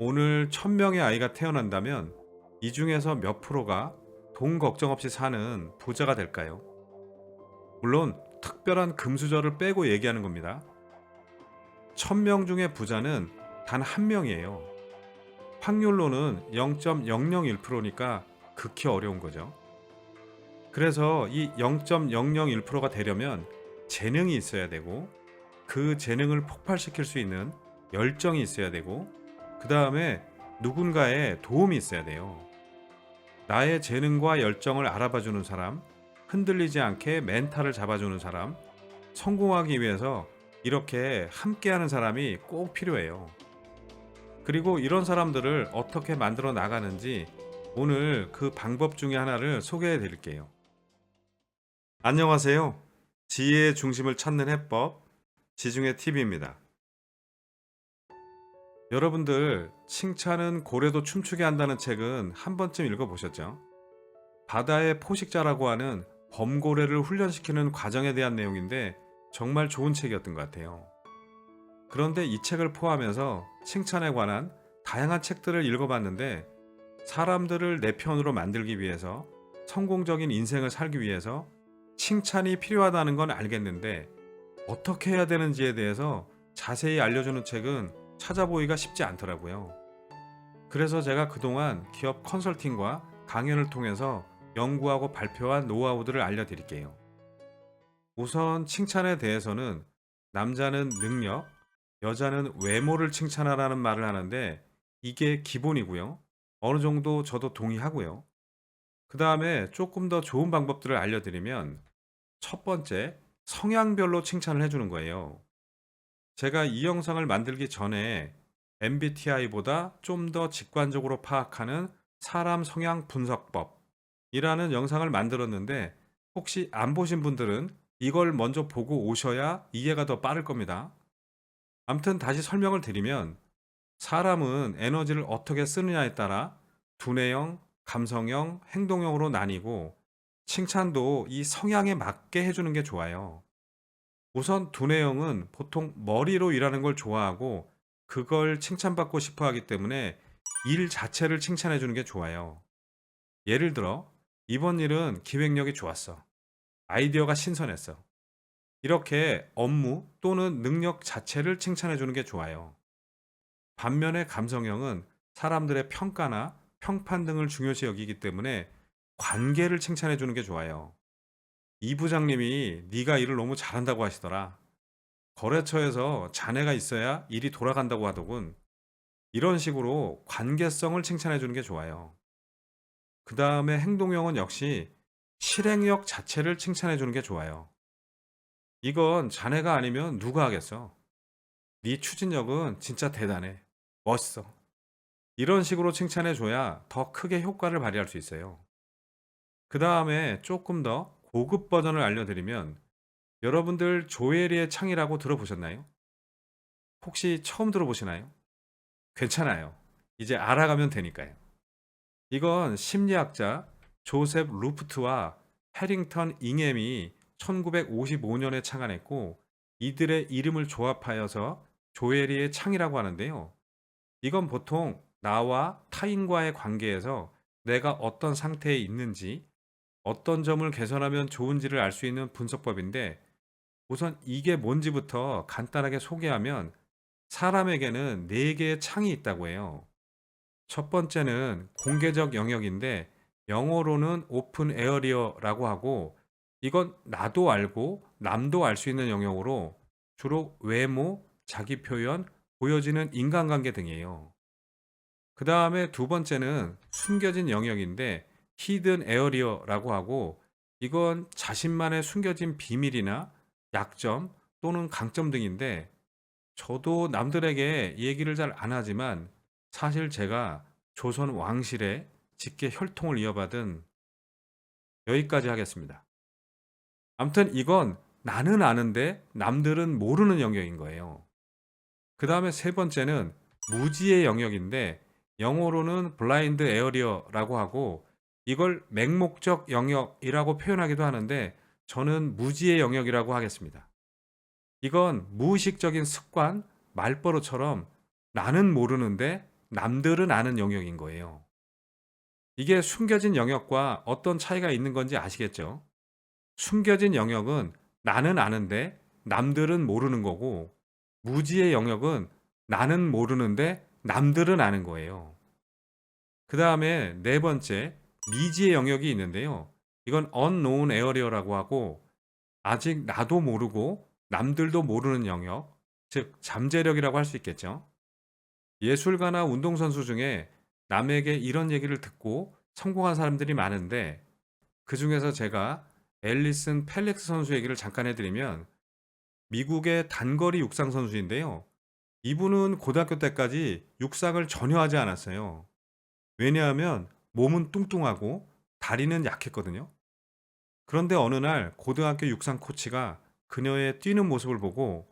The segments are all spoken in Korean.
오늘 1000명의 아이가 태어난다면 이 중에서 몇 프로가 돈 걱정 없이 사는 부자가 될까요? 물론 특별한 금수저를 빼고 얘기하는 겁니다. 1000명 중에 부자는 단 한 명이에요. 확률로는 0.001%니까 극히 어려운 거죠. 그래서 이 0.001%가 되려면 재능이 있어야 되고, 그 재능을 폭발시킬 수 있는 열정이 있어야 되고, 그 다음에 누군가의 도움이 있어야 돼요. 나의 재능과 열정을 알아봐주는 사람, 흔들리지 않게 멘탈을 잡아주는 사람, 성공하기 위해서 이렇게 함께하는 사람이 꼭 필요해요. 그리고 이런 사람들을 어떻게 만들어 나가는지 오늘 그 방법 중에 하나를 소개해 드릴게요. 안녕하세요. 지혜의 중심을 찾는 해법, 지중해 TV입니다. 여러분들, 칭찬은 고래도 춤추게 한다는 책은 한 번쯤 읽어보셨죠? 바다의 포식자라고 하는 범고래를 훈련시키는 과정에 대한 내용인데 정말 좋은 책이었던 것 같아요. 그런데 이 책을 포함해서 칭찬에 관한 다양한 책들을 읽어봤는데, 사람들을 내 편으로 만들기 위해서, 성공적인 인생을 살기 위해서 칭찬이 필요하다는 건 알겠는데 어떻게 해야 되는지에 대해서 자세히 알려주는 책은 찾아보기가 쉽지 않더라고요. 그래서 제가 그동안 기업 컨설팅과 강연을 통해서 연구하고 발표한 노하우들을 알려드릴게요. 우선 칭찬에 대해서는 남자는 능력, 여자는 외모를 칭찬하라는 말을 하는데 이게 기본이고요. 어느 정도 저도 동의하고요. 그 다음에 조금 더 좋은 방법들을 알려드리면, 첫 번째, 성향별로 칭찬을 해주는 거예요. 제가 이 영상을 만들기 전에 MBTI보다 좀 더 직관적으로 파악하는 사람 성향 분석법이라는 영상을 만들었는데, 혹시 안 보신 분들은 이걸 먼저 보고 오셔야 이해가 더 빠를 겁니다. 아무튼 다시 설명을 드리면, 사람은 에너지를 어떻게 쓰느냐에 따라 두뇌형, 감성형, 행동형으로 나뉘고, 칭찬도 이 성향에 맞게 해주는 게 좋아요. 우선 두뇌형은 보통 머리로 일하는 걸 좋아하고 그걸 칭찬받고 싶어 하기 때문에 일 자체를 칭찬해 주는 게 좋아요. 예를 들어, 이번 일은 기획력이 좋았어. 아이디어가 신선했어. 이렇게 업무 또는 능력 자체를 칭찬해 주는 게 좋아요. 반면에 감성형은 사람들의 평가나 평판 등을 중요시 여기기 때문에 관계를 칭찬해 주는 게 좋아요. 이 부장님이 네가 일을 너무 잘한다고 하시더라. 거래처에서 자네가 있어야 일이 돌아간다고 하더군. 이런 식으로 관계성을 칭찬해 주는 게 좋아요. 그 다음에 행동형은 역시 실행력 자체를 칭찬해 주는 게 좋아요. 이건 자네가 아니면 누가 하겠어? 네 추진력은 진짜 대단해. 멋있어. 이런 식으로 칭찬해 줘야 더 크게 효과를 발휘할 수 있어요. 그 다음에 조금 더 고급 버전을 알려드리면, 여러분들 조에리의 창이라고 들어보셨나요? 혹시 처음 들어보시나요? 괜찮아요. 이제 알아가면 되니까요. 이건 심리학자 조셉 루프트와 해링턴 잉햄이 1955년에 창안했고, 이들의 이름을 조합하여서 조에리의 창이라고 하는데요. 이건 보통 나와 타인과의 관계에서 내가 어떤 상태에 있는지, 어떤 점을 개선하면 좋은지를 알 수 있는 분석법인데, 우선 이게 뭔지부터 간단하게 소개하면, 사람에게는 4개의 창이 있다고 해요. 첫 번째는 공개적 영역인데 영어로는 오픈 에어리어라고 하고, 이건 나도 알고 남도 알 수 있는 영역으로 주로 외모, 자기 표현, 보여지는 인간관계 등이에요. 그 다음에 두 번째는 숨겨진 영역인데 히든 에어리어라고 하고, 이건 자신만의 숨겨진 비밀이나 약점 또는 강점 등인데, 저도 남들에게 얘기를 잘 안 하지만 사실 제가 조선 왕실에 직계 혈통을 이어받은, 여기까지 하겠습니다. 아무튼 이건 나는 아는데 남들은 모르는 영역인 거예요. 그 다음에 세 번째는 무지의 영역인데 영어로는 블라인드 에어리어라고 하고, 이걸 맹목적 영역이라고 표현하기도 하는데 저는 무지의 영역이라고 하겠습니다. 이건 무의식적인 습관, 말버릇처럼 나는 모르는데 남들은 아는 영역인 거예요. 이게 숨겨진 영역과 어떤 차이가 있는 건지 아시겠죠? 숨겨진 영역은 나는 아는데 남들은 모르는 거고, 무지의 영역은 나는 모르는데 남들은 아는 거예요. 그 다음에 네 번째, 미지의 영역이 있는데요. 이건 unknown area라고 하고, 아직 나도 모르고 남들도 모르는 영역, 즉 잠재력이라고 할 수 있겠죠. 예술가나 운동선수 중에 남에게 이런 얘기를 듣고 성공한 사람들이 많은데, 그 중에서 제가 앨리슨 펠릭스 선수 얘기를 잠깐 해드리면, 미국의 단거리 육상 선수인데요. 이분은 고등학교 때까지 육상을 전혀 하지 않았어요. 왜냐하면 몸은 뚱뚱하고 다리는 약했거든요. 그런데 어느 날 고등학교 육상 코치가 그녀의 뛰는 모습을 보고,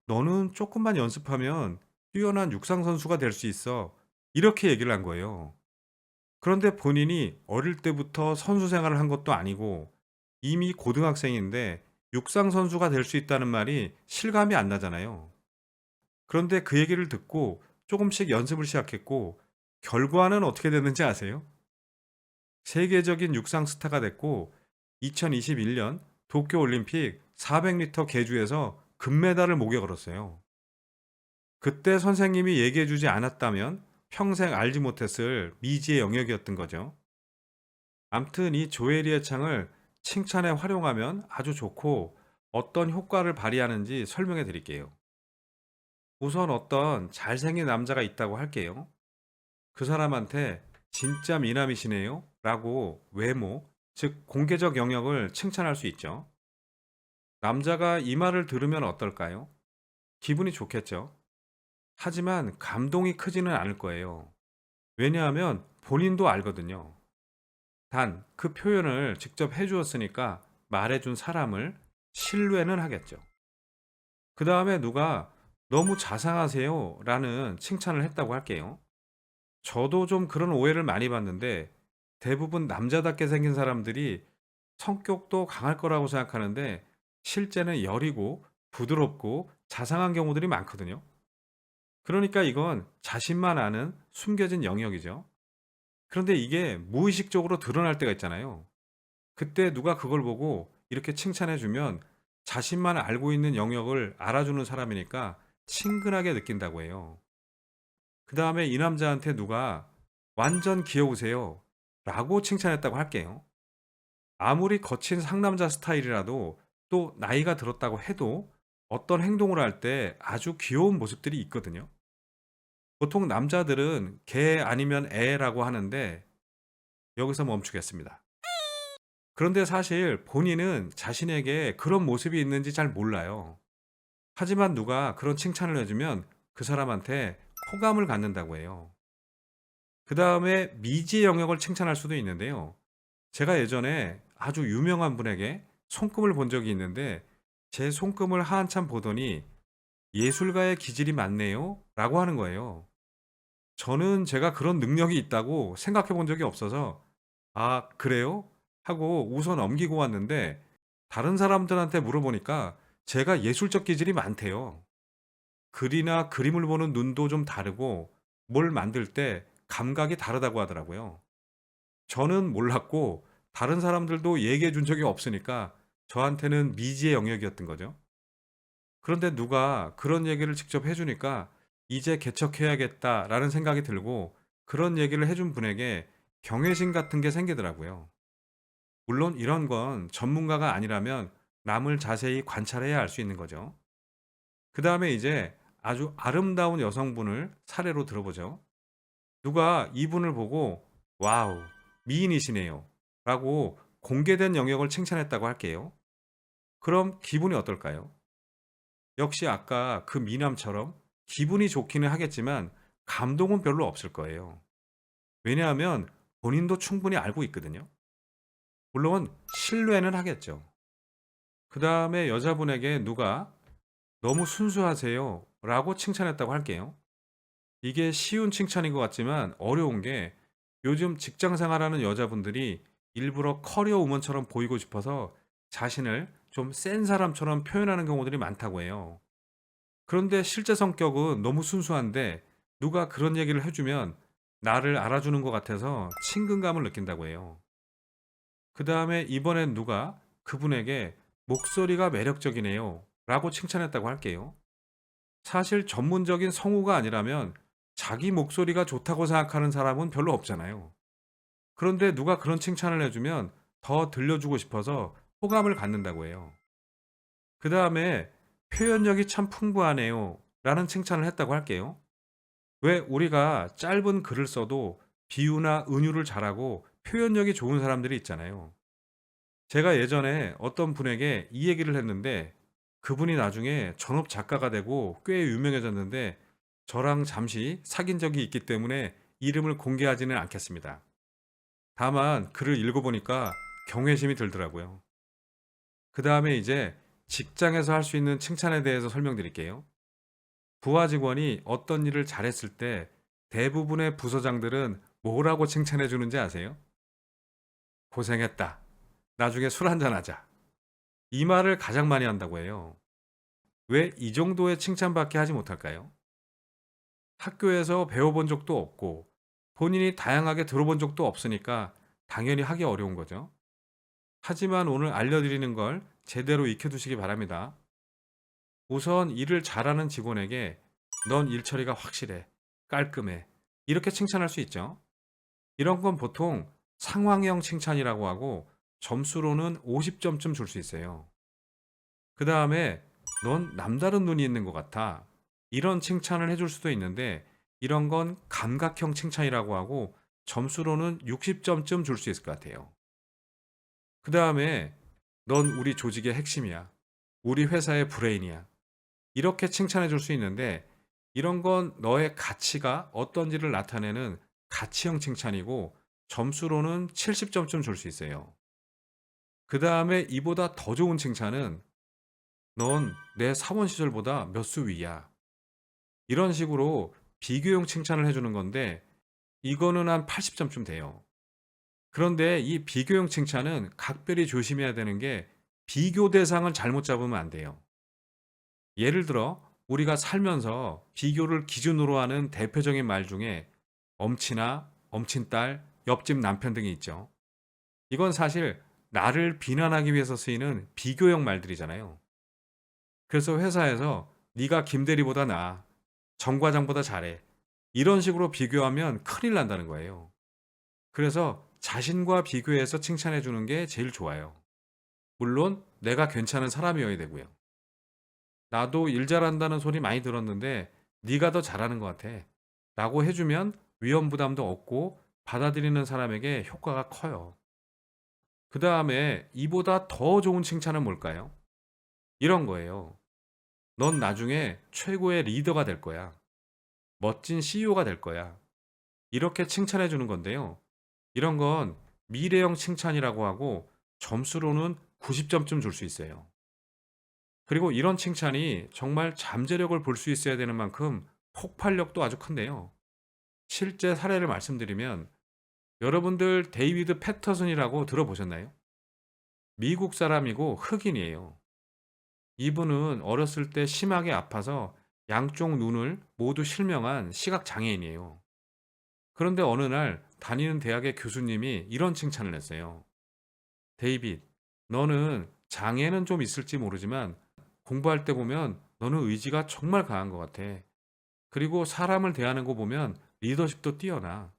너는 조금만 연습하면 뛰어난 육상 선수가 될 수 있어, 이렇게 얘기를 한 거예요. 그런데 본인이 어릴 때부터 선수 생활을 한 것도 아니고 이미 고등학생인데 육상 선수가 될 수 있다는 말이 실감이 안 나잖아요. 그런데 그 얘기를 듣고 조금씩 연습을 시작했고, 결과는 어떻게 됐는지 아세요? 세계적인 육상 스타가 됐고, 2021년 도쿄 올림픽 400m 계주에서 금메달을 목에 걸었어요. 그때 선생님이 얘기해 주지 않았다면 평생 알지 못했을 미지의 영역이었던 거죠. 암튼 이 조에리의 창을 칭찬에 활용하면 아주 좋고, 어떤 효과를 발휘하는지 설명해 드릴게요. 우선 어떤 잘생긴 남자가 있다고 할게요. 그 사람한테 진짜 미남이시네요 라고 외모, 즉 공개적 영역을 칭찬할 수 있죠. 남자가 이 말을 들으면 어떨까요? 기분이 좋겠죠. 하지만 감동이 크지는 않을 거예요. 왜냐하면 본인도 알거든요. 단, 그 표현을 직접 해주었으니까 말해준 사람을 신뢰는 하겠죠. 그 다음에 누가 너무 자상하세요 라는 칭찬을 했다고 할게요. 저도 좀 그런 오해를 많이 받는데, 대부분 남자답게 생긴 사람들이 성격도 강할 거라고 생각하는데 실제는 여리고 부드럽고 자상한 경우들이 많거든요. 그러니까 이건 자신만 아는 숨겨진 영역이죠. 그런데 이게 무의식적으로 드러날 때가 있잖아요. 그때 누가 그걸 보고 이렇게 칭찬해 주면 자신만 알고 있는 영역을 알아주는 사람이니까 친근하게 느낀다고 해요. 그 다음에 이 남자한테 누가 완전 귀여우세요 라고 칭찬했다고 할게요. 아무리 거친 상남자 스타일이라도, 또 나이가 들었다고 해도 어떤 행동을 할 때 아주 귀여운 모습들이 있거든요. 보통 남자들은 개 아니면 애라고 하는데, 여기서 멈추겠습니다. 그런데 사실 본인은 자신에게 그런 모습이 있는지 잘 몰라요. 하지만 누가 그런 칭찬을 해주면 그 사람한테 호감을 갖는다고 해요. 그 다음에 미지의 영역을 칭찬할 수도 있는데요. 제가 예전에 아주 유명한 분에게 손금을 본 적이 있는데, 제 손금을 한참 보더니 예술가의 기질이 많네요 라고 하는 거예요. 저는 제가 그런 능력이 있다고 생각해 본 적이 없어서, 아, 그래요? 하고 웃어 넘기고 왔는데, 다른 사람들한테 물어보니까 제가 예술적 기질이 많대요. 글이나 그림을 보는 눈도 좀 다르고, 뭘 만들 때 감각이 다르다고 하더라고요. 저는 몰랐고, 다른 사람들도 얘기해 준 적이 없으니까 저한테는 미지의 영역이었던 거죠. 그런데 누가 그런 얘기를 직접 해주니까 이제 개척해야겠다라는 생각이 들고, 그런 얘기를 해준 분에게 경외심 같은 게 생기더라고요. 물론 이런 건 전문가가 아니라면 남을 자세히 관찰해야 알 수 있는 거죠. 그 다음에 이제 아주 아름다운 여성분을 사례로 들어보죠. 누가 이분을 보고 와우, 미인이시네요 라고 공개된 영역을 칭찬했다고 할게요. 그럼 기분이 어떨까요? 역시 아까 그 미남처럼 기분이 좋기는 하겠지만 감동은 별로 없을 거예요. 왜냐하면 본인도 충분히 알고 있거든요. 물론 신뢰는 하겠죠. 그 다음에 여자분에게 누가 너무 순수하세요 라고 칭찬했다고 할게요. 이게 쉬운 칭찬인 것 같지만 어려운 게, 요즘 직장 생활하는 여자분들이 일부러 커리어 우먼처럼 보이고 싶어서 자신을 좀 센 사람처럼 표현하는 경우들이 많다고 해요. 그런데 실제 성격은 너무 순수한데 누가 그런 얘기를 해주면 나를 알아주는 것 같아서 친근감을 느낀다고 해요. 그 다음에 이번엔 누가 그분에게 목소리가 매력적이네요 라고 칭찬했다고 할게요. 사실 전문적인 성우가 아니라면 자기 목소리가 좋다고 생각하는 사람은 별로 없잖아요. 그런데 누가 그런 칭찬을 해주면 더 들려주고 싶어서 호감을 갖는다고 해요. 그 다음에 표현력이 참 풍부하네요 라는 칭찬을 했다고 할게요. 왜 우리가 짧은 글을 써도 비유나 은유를 잘하고 표현력이 좋은 사람들이 있잖아요. 제가 예전에 어떤 분에게 이 얘기를 했는데 그분이 나중에 전업 작가가 되고 꽤 유명해졌는데 저랑 잠시 사귄 적이 있기 때문에 이름을 공개하지는 않겠습니다. 다만 글을 읽어보니까 경외심이 들더라고요. 그 다음에 이제 직장에서 할 수 있는 칭찬에 대해서 설명드릴게요. 부하 직원이 어떤 일을 잘했을 때 대부분의 부서장들은 뭐라고 칭찬해 주는지 아세요? 고생했다. 나중에 술 한잔 하자. 이 말을 가장 많이 한다고 해요. 왜 이 정도의 칭찬밖에 하지 못할까요? 학교에서 배워본 적도 없고 본인이 다양하게 들어본 적도 없으니까 당연히 하기 어려운 거죠. 하지만 오늘 알려드리는 걸 제대로 익혀두시기 바랍니다. 우선 일을 잘하는 직원에게 넌 일 처리가 확실해, 깔끔해 이렇게 칭찬할 수 있죠. 이런 건 보통 상황형 칭찬이라고 하고 점수로는 50점쯤 줄 수 있어요. 그 다음에 넌 남다른 눈이 있는 것 같아. 이런 칭찬을 해줄 수도 있는데 이런 건 감각형 칭찬이라고 하고 점수로는 60점쯤 줄 수 있을 것 같아요. 그 다음에 넌 우리 조직의 핵심이야. 우리 회사의 브레인이야. 이렇게 칭찬해 줄 수 있는데 이런 건 너의 가치가 어떤지를 나타내는 가치형 칭찬이고 점수로는 70점쯤 줄 수 있어요. 그 다음에 이보다 더 좋은 칭찬은 넌 내 사원 시절보다 몇 수 위야. 이런 식으로 비교형 칭찬을 해주는 건데 이거는 한 80점쯤 돼요. 그런데 이 비교형 칭찬은 각별히 조심해야 되는 게 비교 대상을 잘못 잡으면 안 돼요. 예를 들어 우리가 살면서 비교를 기준으로 하는 대표적인 말 중에 엄친아, 엄친딸, 옆집 남편 등이 있죠. 이건 사실 나를 비난하기 위해서 쓰이는 비교형 말들이잖아요. 그래서 회사에서 네가 김대리보다 나아, 정 과장보다 잘해. 이런 식으로 비교하면 큰일 난다는 거예요. 그래서 자신과 비교해서 칭찬해 주는 게 제일 좋아요. 물론 내가 괜찮은 사람이어야 되고요. 나도 일 잘한다는 소리 많이 들었는데 네가 더 잘하는 것 같아. 라고 해주면 위험 부담도 없고 받아들이는 사람에게 효과가 커요. 그 다음에 이보다 더 좋은 칭찬은 뭘까요? 이런 거예요. 넌 나중에 최고의 리더가 될 거야. 멋진 CEO가 될 거야. 이렇게 칭찬해 주는 건데요. 이런 건 미래형 칭찬이라고 하고 점수로는 90점쯤 줄 수 있어요. 그리고 이런 칭찬이 정말 잠재력을 볼 수 있어야 되는 만큼 폭발력도 아주 큰데요. 실제 사례를 말씀드리면 여러분들 데이비드 패터슨이라고 들어보셨나요? 미국 사람이고 흑인이에요. 이분은 어렸을 때 심하게 아파서 양쪽 눈을 모두 실명한 시각 장애인이에요. 그런데 어느 날 다니는 대학의 교수님이 이런 칭찬을 했어요. 데이빗, 너는 장애는 좀 있을지 모르지만 공부할 때 보면 너는 의지가 정말 강한 것 같아. 그리고 사람을 대하는 거 보면 리더십도 뛰어나.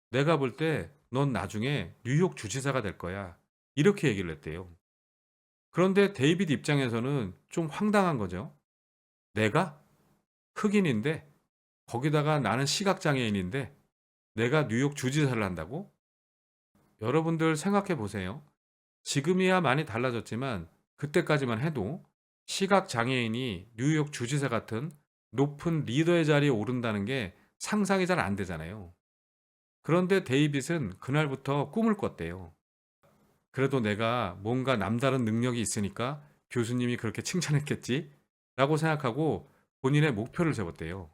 내가 볼 때 넌 나중에 뉴욕 주지사가 될 거야. 이렇게 얘기를 했대요. 그런데 데이빗 입장에서는 좀 황당한 거죠. 내가? 흑인인데? 거기다가 나는 시각장애인인데? 내가 뉴욕 주지사를 한다고? 여러분들 생각해 보세요. 지금이야 많이 달라졌지만 그때까지만 해도 시각장애인이 뉴욕 주지사 같은 높은 리더의 자리에 오른다는 게 상상이 잘 안 되잖아요. 그런데 데이빗은 그날부터 꿈을 꿨대요. 그래도 내가 뭔가 남다른 능력이 있으니까 교수님이 그렇게 칭찬했겠지? 라고 생각하고 본인의 목표를 세웠대요.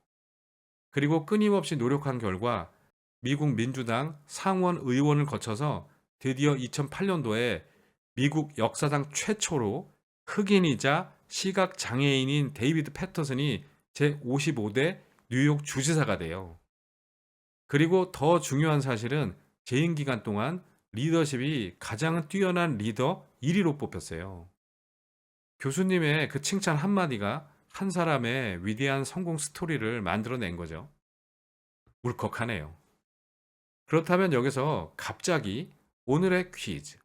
그리고 끊임없이 노력한 결과 미국 민주당 상원 의원을 거쳐서 드디어 2008년도에 미국 역사상 최초로 흑인이자 시각 장애인인 데이비드 패터슨이 제55대 뉴욕 주지사가 돼요. 그리고 더 중요한 사실은 재임 기간 동안 리더십이 가장 뛰어난 리더 1위로 뽑혔어요. 교수님의 그 칭찬 한마디가 한 사람의 위대한 성공 스토리를 만들어낸 거죠. 울컥하네요. 그렇다면 여기서 갑자기 오늘의 퀴즈.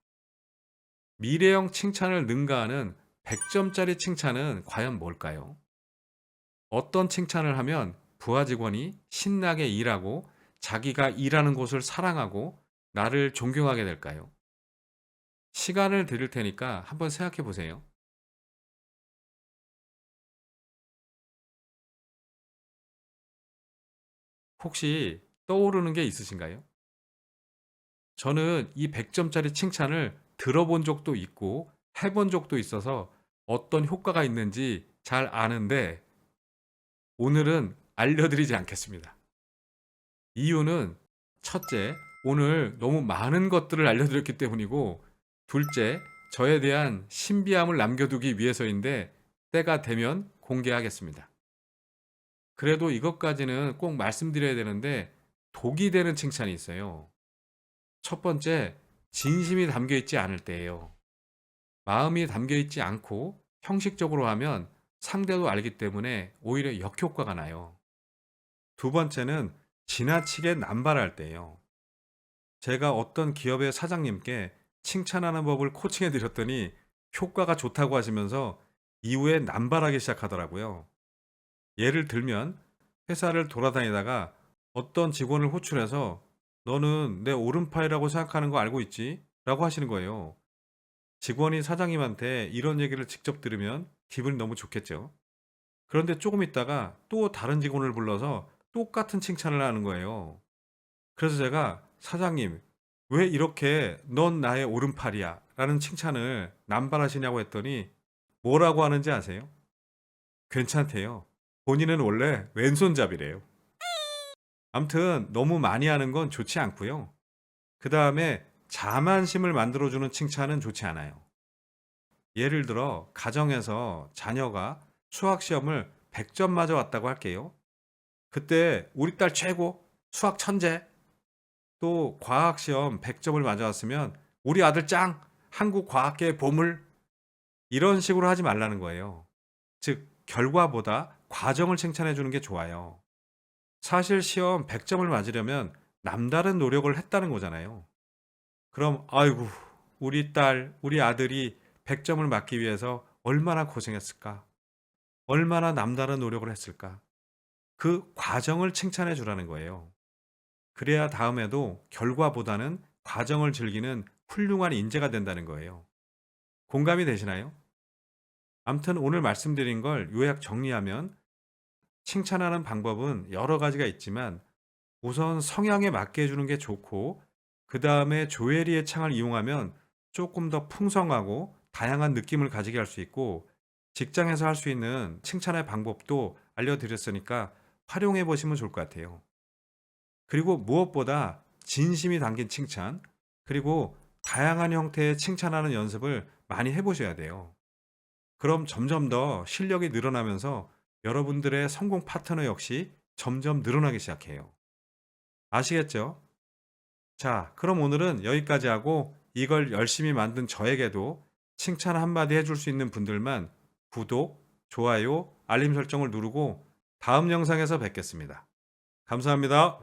미래형 칭찬을 능가하는 100점짜리 칭찬은 과연 뭘까요? 어떤 칭찬을 하면 부하 직원이 신나게 일하고 자기가 일하는 곳을 사랑하고 나를 존경하게 될까요? 시간을 드릴 테니까 한번 생각해 보세요. 혹시 떠오르는 게 있으신가요? 저는 이 100점짜리 칭찬을 들어본 적도 있고 해본 적도 있어서 어떤 효과가 있는지 잘 아는데 오늘은 알려드리지 않겠습니다. 이유는 첫째, 오늘 너무 많은 것들을 알려드렸기 때문이고 둘째, 저에 대한 신비함을 남겨두기 위해서인데 때가 되면 공개하겠습니다. 그래도 이것까지는 꼭 말씀드려야 되는데 독이 되는 칭찬이 있어요. 첫 번째, 진심이 담겨 있지 않을 때예요. 마음이 담겨 있지 않고 형식적으로 하면 상대도 알기 때문에 오히려 역효과가 나요. 두 번째는 지나치게 남발할 때예요. 제가 어떤 기업의 사장님께 칭찬하는 법을 코칭해 드렸더니 효과가 좋다고 하시면서 이후에 남발하기 시작하더라고요. 예를 들면 회사를 돌아다니다가 어떤 직원을 호출해서 너는 내 오른팔이라고 생각하는 거 알고 있지? 라고 하시는 거예요. 직원이 사장님한테 이런 얘기를 직접 들으면 기분이 너무 좋겠죠. 그런데 조금 있다가 또 다른 직원을 불러서 똑같은 칭찬을 하는 거예요. 그래서 제가 사장님, 왜 이렇게 넌 나의 오른팔이야 라는 칭찬을 남발하시냐고 했더니 뭐라고 하는지 아세요? 괜찮대요. 본인은 원래 왼손잡이래요. 암튼 너무 많이 하는 건 좋지 않고요. 그 다음에 자만심을 만들어주는 칭찬은 좋지 않아요. 예를 들어 가정에서 자녀가 수학 시험을 100점 맞아 왔다고 할게요. 그때 우리 딸 최고, 수학 천재. 또 과학 시험 100점을 맞아 왔으면 우리 아들 짱, 한국 과학계의 보물. 이런 식으로 하지 말라는 거예요. 즉 결과보다 과정을 칭찬해 주는 게 좋아요. 사실 시험 100점을 맞으려면 남다른 노력을 했다는 거잖아요. 그럼 아이고 우리 딸, 우리 아들이 100점을 맞기 위해서 얼마나 고생했을까? 얼마나 남다른 노력을 했을까? 그 과정을 칭찬해 주라는 거예요. 그래야 다음에도 결과보다는 과정을 즐기는 훌륭한 인재가 된다는 거예요. 공감이 되시나요? 암튼 오늘 말씀드린 걸 요약 정리하면 칭찬하는 방법은 여러 가지가 있지만 우선 성향에 맞게 해주는 게 좋고 그 다음에 조회리의 창을 이용하면 조금 더 풍성하고 다양한 느낌을 가지게 할 수 있고 직장에서 할 수 있는 칭찬의 방법도 알려드렸으니까 활용해 보시면 좋을 것 같아요. 그리고 무엇보다 진심이 담긴 칭찬 그리고 다양한 형태의 칭찬하는 연습을 많이 해보셔야 돼요. 그럼 점점 더 실력이 늘어나면서 여러분들의 성공 파트너 역시 점점 늘어나기 시작해요. 아시겠죠? 자, 그럼 오늘은 여기까지 하고 이걸 열심히 만든 저에게도 칭찬 한마디 해줄 수 있는 분들만 구독, 좋아요, 알림 설정을 누르고 다음 영상에서 뵙겠습니다. 감사합니다.